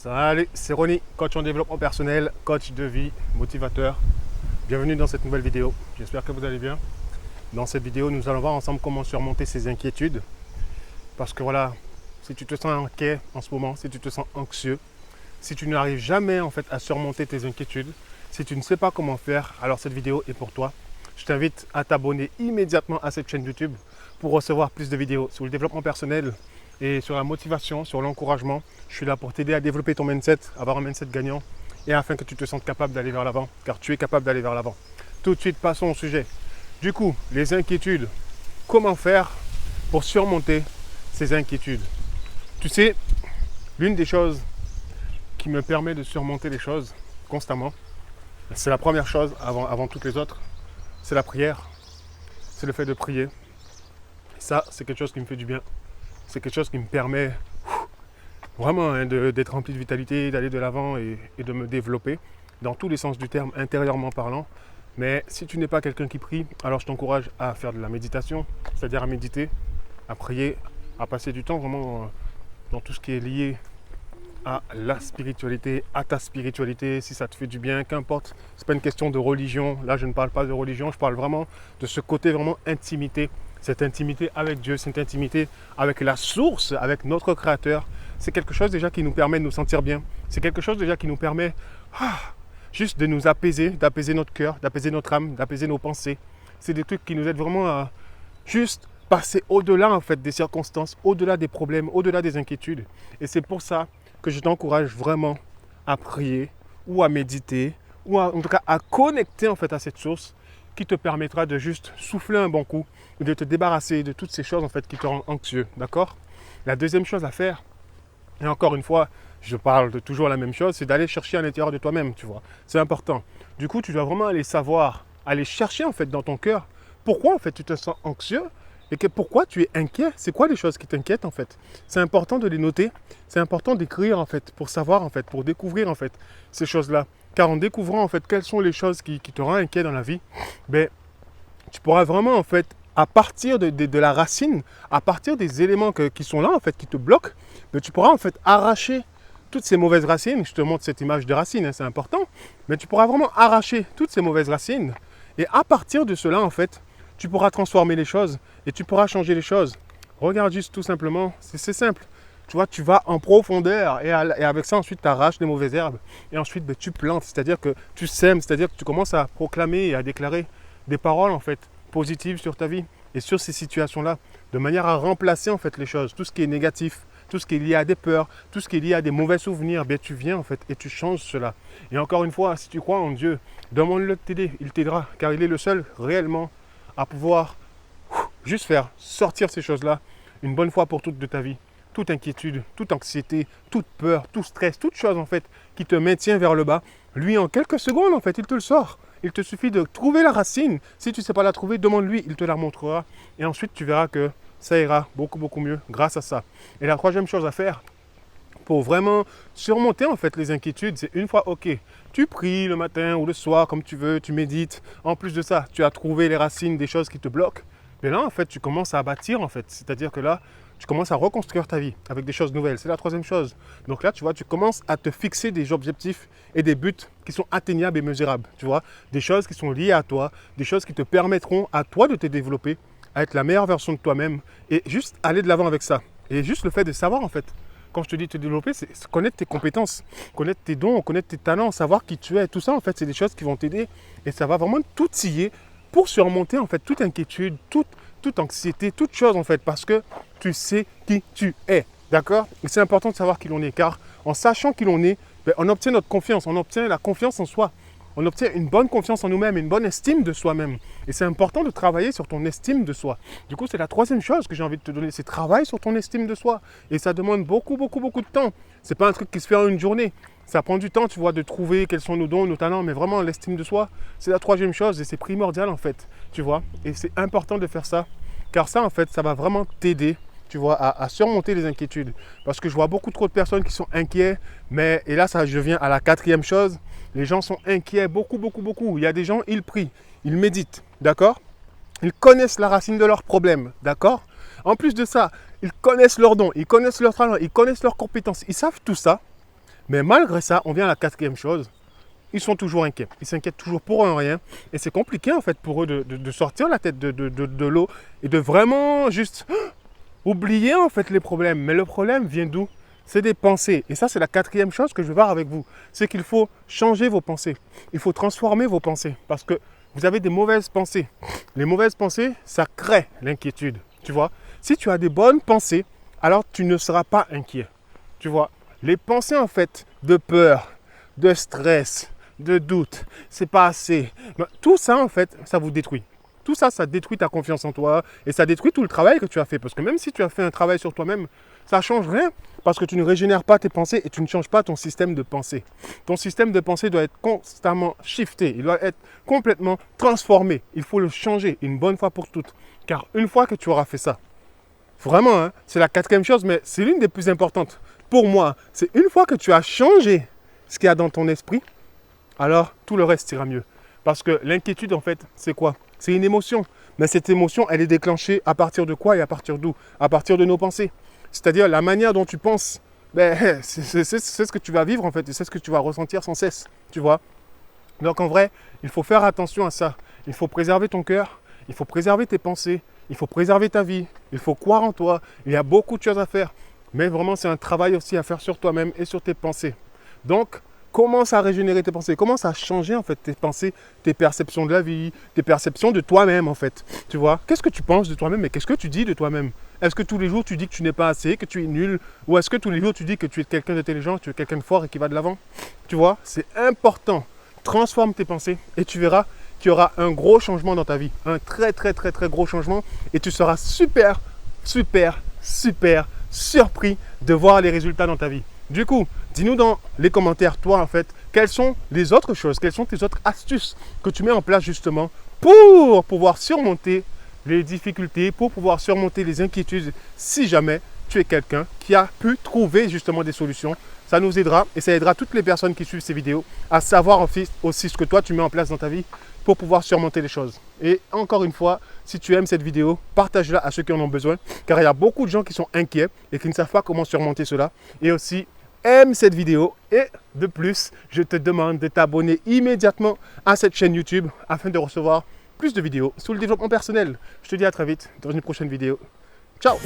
Salut, c'est Ronnie, coach en développement personnel, coach de vie, motivateur. Bienvenue dans cette nouvelle vidéo. J'espère que vous allez bien. Dans cette vidéo, nous allons voir ensemble comment surmonter ces inquiétudes. Parce que voilà, si tu te sens inquiet en ce moment, si tu te sens anxieux, si tu n'arrives jamais en fait à surmonter tes inquiétudes, si tu ne sais pas comment faire, alors cette vidéo est pour toi. Je t'invite à t'abonner immédiatement à cette chaîne YouTube pour recevoir plus de vidéos sur le développement personnel et sur la motivation, sur l'encouragement. Je suis là pour t'aider à développer ton mindset, avoir un mindset gagnant et afin que tu te sentes capable d'aller vers l'avant, car tu es capable d'aller vers l'avant. Tout de suite, passons au sujet. Du coup, les inquiétudes. Comment faire pour surmonter ces inquiétudes? Tu sais, l'une des choses qui me permet de surmonter les choses constamment, c'est la première chose avant toutes les autres, c'est la prière. C'est le fait de prier. Et ça, c'est quelque chose qui me fait du bien. C'est quelque chose qui me permet vraiment d'être rempli de vitalité, d'aller de l'avant et de me développer dans tous les sens du terme, intérieurement parlant. Mais si tu n'es pas quelqu'un qui prie, alors je t'encourage à faire de la méditation, c'est-à-dire à méditer, à prier, à passer du temps vraiment dans tout ce qui est lié à la spiritualité, à ta spiritualité, si ça te fait du bien, qu'importe. Ce n'est pas une question de religion. Là, je ne parle pas de religion, je parle vraiment de ce côté vraiment intimité. Cette intimité avec Dieu, cette intimité avec la source, avec notre Créateur. C'est quelque chose déjà qui nous permet de nous sentir bien. C'est quelque chose déjà qui nous permet juste de nous apaiser, d'apaiser notre cœur, d'apaiser notre âme, d'apaiser nos pensées. C'est des trucs qui nous aident vraiment à juste passer au-delà en fait des circonstances, au-delà des problèmes, au-delà des inquiétudes. Et c'est pour ça que je t'encourage vraiment à prier ou à méditer ou en tout cas à connecter en fait à cette source qui te permettra de juste souffler un bon coup et de te débarrasser de toutes ces choses en fait qui te rendent anxieux, d'accord? La deuxième chose à faire, et encore une fois, je parle de toujours la même chose, c'est d'aller chercher à l'intérieur de toi-même, tu vois. C'est important. Du coup, tu dois vraiment aller savoir, aller chercher en fait dans ton cœur pourquoi en fait tu te sens anxieux et pourquoi tu es inquiet. C'est quoi les choses qui t'inquiètent en fait? C'est important de les noter, c'est important d'écrire en fait pour savoir en fait, pour découvrir en fait ces choses-là. Car en découvrant en fait quelles sont les choses qui te rendent inquiet dans la vie, ben, tu pourras vraiment en fait, à partir de la racine, à partir des éléments qui sont là en fait, qui te bloquent, ben, tu pourras en fait arracher toutes ces mauvaises racines. Je te montre cette image de racine, hein, c'est important. Mais tu pourras vraiment arracher toutes ces mauvaises racines. Et à partir de cela en fait, tu pourras transformer les choses et tu pourras changer les choses. Regarde juste tout simplement, c'est simple. Tu vois, tu vas en profondeur et avec ça, ensuite, tu arraches les mauvaises herbes. Et ensuite, ben, tu plantes, c'est-à-dire que tu sèmes, c'est-à-dire que tu commences à proclamer et à déclarer des paroles, en fait, positives sur ta vie et sur ces situations-là, de manière à remplacer, en fait, les choses. Tout ce qui est négatif, tout ce qui est lié à des peurs, tout ce qui est lié à des mauvais souvenirs, bien, tu viens, en fait, et tu changes cela. Et encore une fois, si tu crois en Dieu, demande-le de t'aider, il t'aidera, car il est le seul, réellement, à pouvoir juste faire sortir ces choses-là une bonne fois pour toutes de ta vie. Toute inquiétude, toute anxiété, toute peur, tout stress, toute chose en fait qui te maintient vers le bas, lui en quelques secondes en fait, il te le sort. Il te suffit de trouver la racine. Si tu ne sais pas la trouver, demande-lui, il te la montrera. Et ensuite, tu verras que ça ira beaucoup, beaucoup mieux grâce à ça. Et la troisième chose à faire pour vraiment surmonter en fait les inquiétudes, c'est une fois ok, tu pries le matin ou le soir comme tu veux, tu médites. En plus de ça, tu as trouvé les racines des choses qui te bloquent. Mais là, en fait, tu commences à bâtir, en fait. C'est-à-dire que là, tu commences à reconstruire ta vie avec des choses nouvelles. C'est la troisième chose. Donc là, tu vois, tu commences à te fixer des objectifs et des buts qui sont atteignables et mesurables. Tu vois, des choses qui sont liées à toi, des choses qui te permettront à toi de te développer, à être la meilleure version de toi-même et juste aller de l'avant avec ça. Et juste le fait de savoir, en fait, quand je te dis te développer, c'est connaître tes compétences, connaître tes dons, connaître tes talents, savoir qui tu es. Tout ça, en fait, c'est des choses qui vont t'aider et ça va vraiment t'outiller pour surmonter en fait toute inquiétude, toute anxiété, toute chose en fait, parce que tu sais qui tu es, d'accord? Et c'est important de savoir qui l'on est, car en sachant qui l'on est, ben, on obtient notre confiance, on obtient la confiance en soi, on obtient une bonne confiance en nous-mêmes, une bonne estime de soi-même. Et c'est important de travailler sur ton estime de soi. Du coup, c'est la troisième chose que j'ai envie de te donner, c'est travailler sur ton estime de soi. Et ça demande beaucoup, beaucoup, beaucoup de temps. C'est pas un truc qui se fait en une journée. Ça prend du temps, tu vois, de trouver quels sont nos dons, nos talents, mais vraiment l'estime de soi, c'est la troisième chose et c'est primordial en fait, tu vois. Et c'est important de faire ça, car ça en fait, ça va vraiment t'aider, tu vois, à surmonter les inquiétudes. Parce que je vois beaucoup trop de personnes qui sont inquiets, mais, et là, je viens à la quatrième chose, les gens sont inquiets, beaucoup, beaucoup, beaucoup. Il y a des gens, ils prient, ils méditent, d'accord? Ils connaissent la racine de leurs problèmes, d'accord? En plus de ça, ils connaissent leurs dons, ils connaissent leurs talents, ils connaissent leurs compétences, ils savent tout ça. Mais malgré ça, on vient à la quatrième chose. Ils sont toujours inquiets. Ils s'inquiètent toujours pour un rien. Et c'est compliqué en fait pour eux de sortir la tête de l'eau et de vraiment juste oublier en fait les problèmes. Mais le problème vient d'où? C'est des pensées. Et ça, c'est la quatrième chose que je vais voir avec vous. C'est qu'il faut changer vos pensées. Il faut transformer vos pensées. Parce que vous avez des mauvaises pensées. Les mauvaises pensées, ça crée l'inquiétude. Tu vois? Si tu as des bonnes pensées, alors tu ne seras pas inquiet. Tu vois? Les pensées en fait de peur, de stress, de doute, c'est pas assez. Tout ça en fait, ça vous détruit. Tout ça, ça détruit ta confiance en toi et ça détruit tout le travail que tu as fait. Parce que même si tu as fait un travail sur toi-même, ça ne change rien parce que tu ne régénères pas tes pensées et tu ne changes pas ton système de pensée. Ton système de pensée doit être constamment shifté, il doit être complètement transformé. Il faut le changer une bonne fois pour toutes. Car une fois que tu auras fait ça, vraiment, hein, c'est la quatrième chose, mais c'est l'une des plus importantes. Pour moi, c'est une fois que tu as changé ce qu'il y a dans ton esprit, alors tout le reste ira mieux. Parce que l'inquiétude, en fait, c'est quoi? C'est une émotion. Mais cette émotion, elle est déclenchée à partir de quoi et à partir d'où? À partir de nos pensées. C'est-à-dire la manière dont tu penses, ben, c'est ce que tu vas vivre en fait, et c'est ce que tu vas ressentir sans cesse, tu vois. Donc en vrai, il faut faire attention à ça. Il faut préserver ton cœur, il faut préserver tes pensées, il faut préserver ta vie, il faut croire en toi. Il y a beaucoup de choses à faire. Mais vraiment, c'est un travail aussi à faire sur toi-même et sur tes pensées. Donc, commence à régénérer tes pensées, commence à changer en fait tes pensées, tes perceptions de la vie, tes perceptions de toi-même en fait. Tu vois, qu'est-ce que tu penses de toi-même et qu'est-ce que tu dis de toi-même? Est-ce que tous les jours tu dis que tu n'es pas assez, que tu es nul? Ou est-ce que tous les jours tu dis que tu es quelqu'un d'intelligent, que tu es quelqu'un de fort et qui va de l'avant? Tu vois, c'est important. Transforme tes pensées et tu verras qu'il y aura un gros changement dans ta vie. Un très très très très gros changement et tu seras super surpris de voir les résultats dans ta vie. Du coup, dis-nous dans les commentaires, toi en fait, quelles sont les autres choses, quelles sont tes autres astuces que tu mets en place justement pour pouvoir surmonter les difficultés, pour pouvoir surmonter les inquiétudes si jamais tu es quelqu'un qui a pu trouver justement des solutions. Ça nous aidera et ça aidera toutes les personnes qui suivent ces vidéos à savoir aussi ce que toi tu mets en place dans ta vie pour pouvoir surmonter les choses. Et encore une fois, si tu aimes cette vidéo, partage-la à ceux qui en ont besoin, car il y a beaucoup de gens qui sont inquiets et qui ne savent pas comment surmonter cela. Et aussi, aime cette vidéo et de plus, je te demande de t'abonner immédiatement à cette chaîne YouTube afin de recevoir plus de vidéos sur le développement personnel. Je te dis à très vite dans une prochaine vidéo. Ciao!